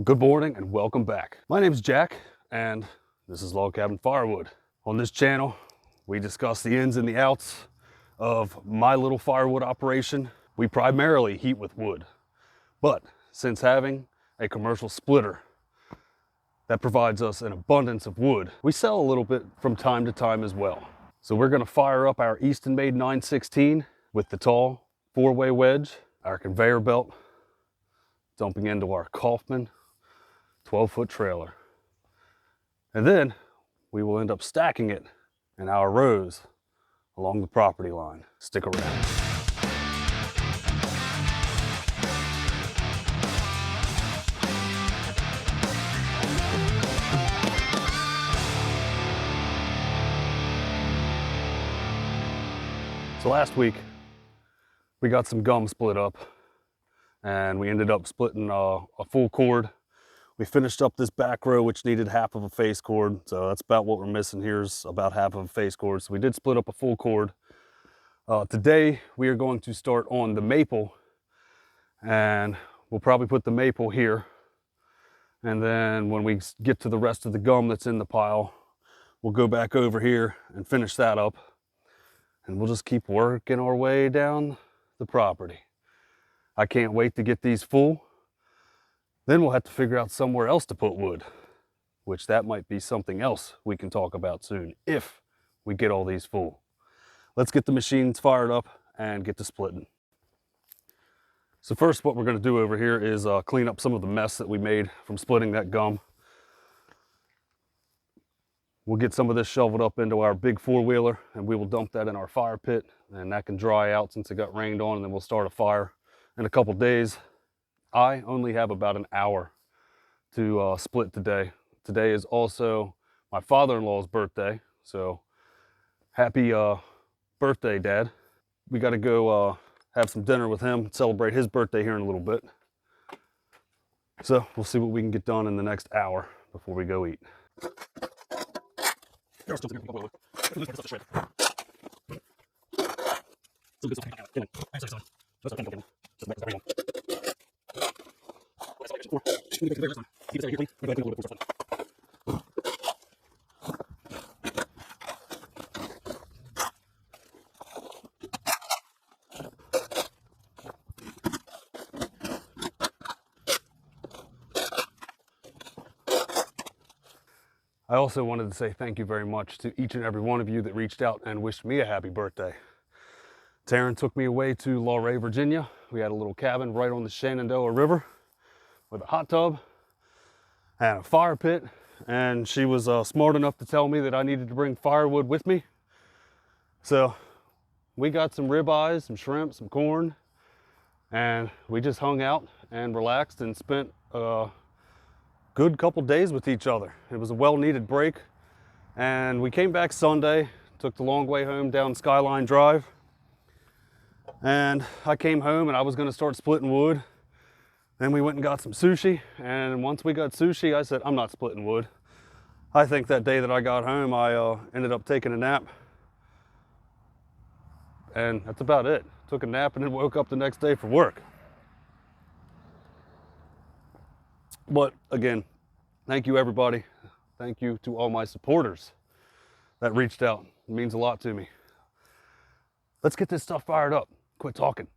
Good morning and welcome back. My name is Jack and this is Log Cabin Firewood. On this channel, we discuss the ins and the outs of my little firewood operation. We primarily heat with wood, but since having a commercial splitter that provides us an abundance of wood, we sell a little bit from time to time as well. So we're gonna fire up our Easton made 916 with the tall 4-way wedge, our conveyor belt, dumping into our Kaufman 12-foot trailer. And then we will end up stacking it in our rows along the property line. Stick around. So last week, we got some gum split up and we ended up splitting a full cord. We finished up this back row, which needed half of a face cord. So that's about what we're missing here, is about half of a face cord. So we did split up a full cord. Today, we are going to start on the maple, and we'll probably put the maple here. And then when we get to the rest of the gum that's in the pile, we'll go back over here and finish that up. And we'll just keep working our way down the property. I can't wait to get these full. Then we'll have to figure out somewhere else to put wood, which that might be something else we can talk about soon if we get all these full. Let's get the machines fired up and get to splitting. So first, what we're going to do over here is clean up some of the mess that we made from splitting that gum. We'll get some of this shoveled up into our big 4-wheeler and we will dump that in our fire pit, and that can dry out since it got rained on, and then we'll start a fire in a couple days. I only have about an hour to split today. Today is also my father-in-law's birthday, so happy birthday, Dad. We got to go have some dinner with him, celebrate his birthday here in a little bit. So we'll see what we can get done in the next hour before we go eat. I also wanted to say thank you very much to each and every one of you that reached out and wished me a happy birthday. Taryn took me away to Luray, Virginia. We had a little cabin right on the Shenandoah River with a hot tub and a fire pit, and she was smart enough to tell me that I needed to bring firewood with me. So we got some ribeyes, some shrimp, some corn, and we just hung out and relaxed and spent a good couple days with each other. It was a well-needed break, and we came back Sunday, took the long way home down Skyline Drive, and I came home and I was going to start splitting wood. Then we went and got some sushi, and once we got sushi, I said, I'm not splitting wood. I think that day that I got home, I ended up taking a nap, and that's about it. Took a nap and then woke up the next day for work. But again, thank you everybody. Thank you to all my supporters that reached out. It means a lot to me. Let's get this stuff fired up. Quit talking.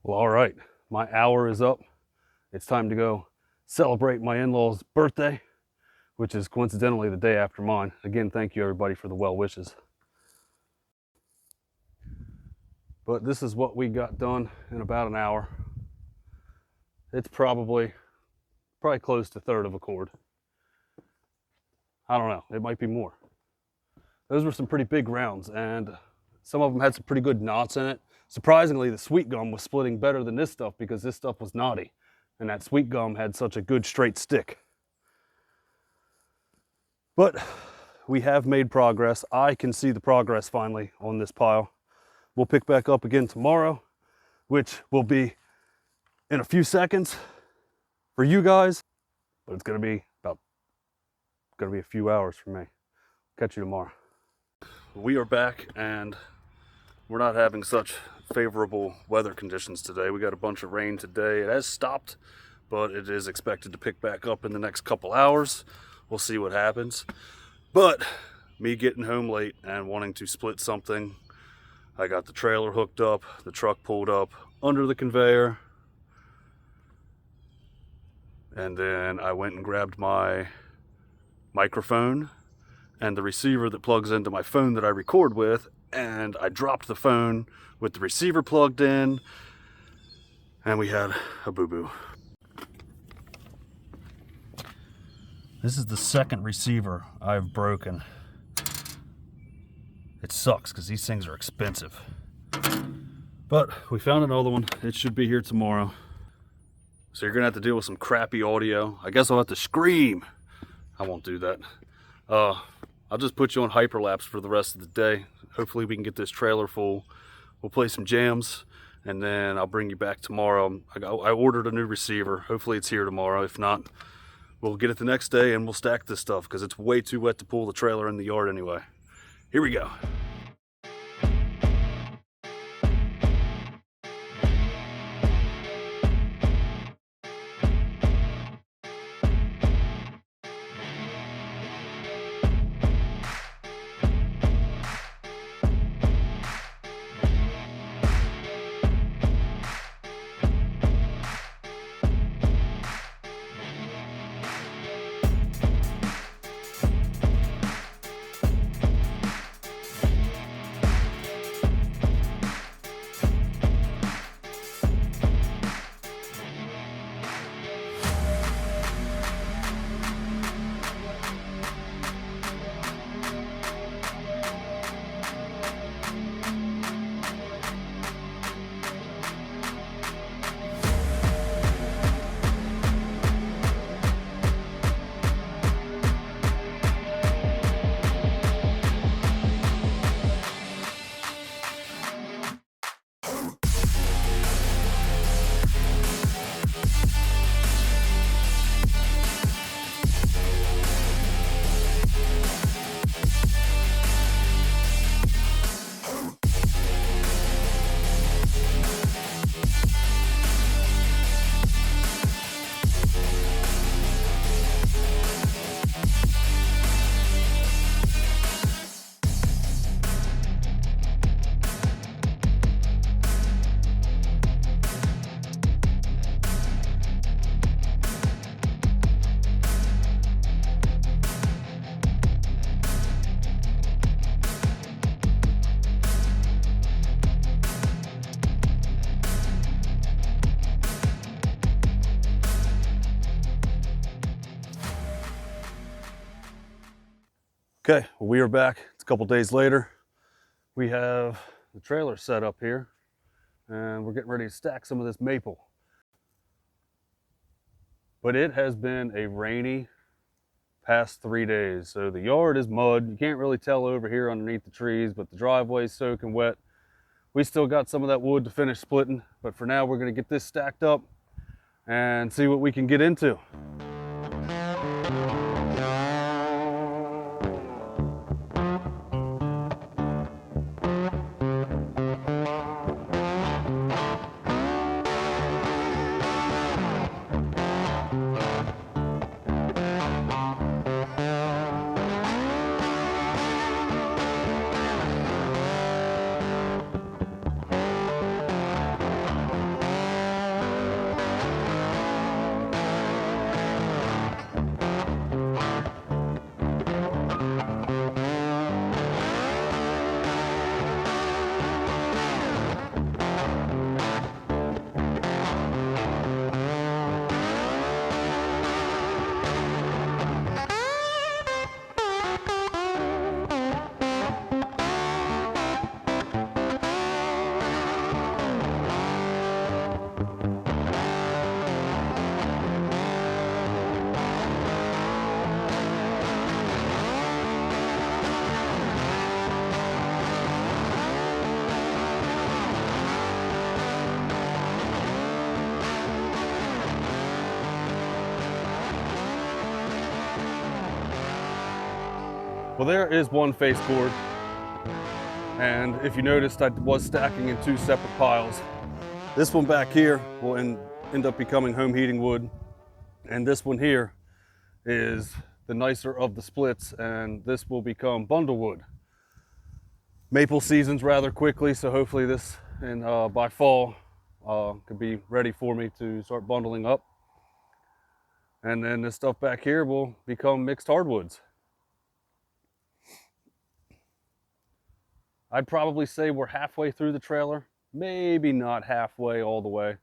Well, all right, my hour is up. It's time to go celebrate my in-laws' birthday, which is coincidentally the day after mine. Again, thank you everybody for the well wishes. But this is what we got done in about an hour. It's probably close to a third of a cord. I don't know, it might be more. Those were some pretty big rounds, and some of them had some pretty good knots in it. Surprisingly, the sweet gum was splitting better than this stuff because this stuff was knotty, and that sweet gum had such a good straight stick. But we have made progress. I can see the progress finally on this pile. We'll pick back up again tomorrow, which will be in a few seconds for you guys, but it's gonna be a few hours for me. Catch you tomorrow. We are back, and we're not having such favorable weather conditions today. We got a bunch of rain today. It has stopped, but it is expected to pick back up in the next couple hours. We'll see what happens. But me getting home late and wanting to split something, I got the trailer hooked up, the truck pulled up under the conveyor, and then I went and grabbed my microphone and the receiver that plugs into my phone that I record with, and I dropped the phone with the receiver plugged in, and we had a boo-boo. This is the second receiver I've broken. It sucks because these things are expensive. But we found another one. It should be here tomorrow. So you're gonna have to deal with some crappy audio. I guess I'll have to scream. I won't do that. I'll just put you on hyperlapse for the rest of the day. Hopefully we can get this trailer full. We'll play some jams, and then I'll bring you back tomorrow. I ordered a new receiver. Hopefully it's here tomorrow. If not, we'll get it the next day and we'll stack this stuff because it's way too wet to pull the trailer in the yard anyway. Here we go. Okay, well, we are back. It's a couple days later. We have the trailer set up here, and we're getting ready to stack some of this maple. But it has been a rainy past 3 days, so the yard is mud. You can't really tell over here underneath the trees, but the driveway's soaking wet. We still got some of that wood to finish splitting, but for now we're gonna get this stacked up and see what we can get into. Well, there is one face cord. And if you noticed, I was stacking in 2 separate piles. This one back here will end up becoming home heating wood. And this one here is the nicer of the splits, and this will become bundle wood. Maple season's rather quickly, so hopefully this, and by fall, could be ready for me to start bundling up. And then this stuff back here will become mixed hardwoods. I'd probably say we're halfway through the trailer, maybe not halfway all the way.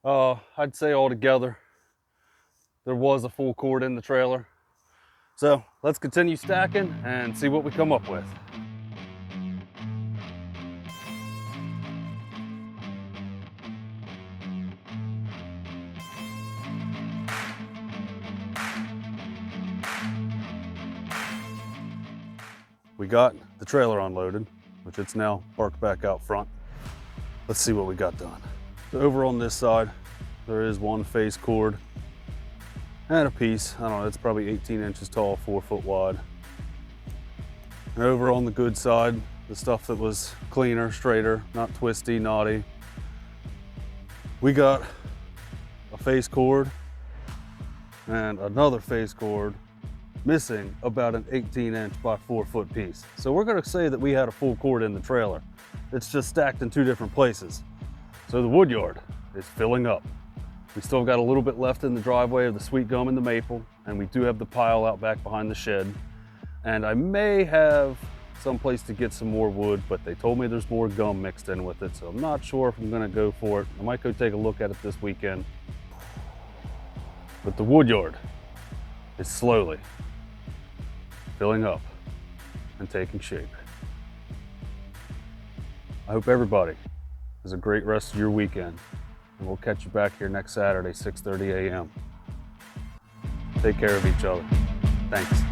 I'd say altogether there was a full cord in the trailer. So let's continue stacking and see what we come up with. We got the trailer unloaded, which it's now parked back out front. Let's see what we got done. So over on this side, there is one face cord and a piece. I don't know, it's probably 18 inches tall, 4 foot wide. And over on the good side, the stuff that was cleaner, straighter, not twisty, knotty, we got a face cord and another face cord missing about an 18-inch by 4 foot piece. So we're gonna say that we had a full cord in the trailer. It's just stacked in 2 different places. So the wood yard is filling up. We still got a little bit left in the driveway of the sweet gum and the maple, and we do have the pile out back behind the shed. And I may have some place to get some more wood, but they told me there's more gum mixed in with it, so I'm not sure if I'm gonna go for it. I might go take a look at it this weekend. But the wood yard is slowly filling up and taking shape. I hope everybody has a great rest of your weekend, and we'll catch you back here next Saturday, 6:30 a.m. Take care of each other. Thanks.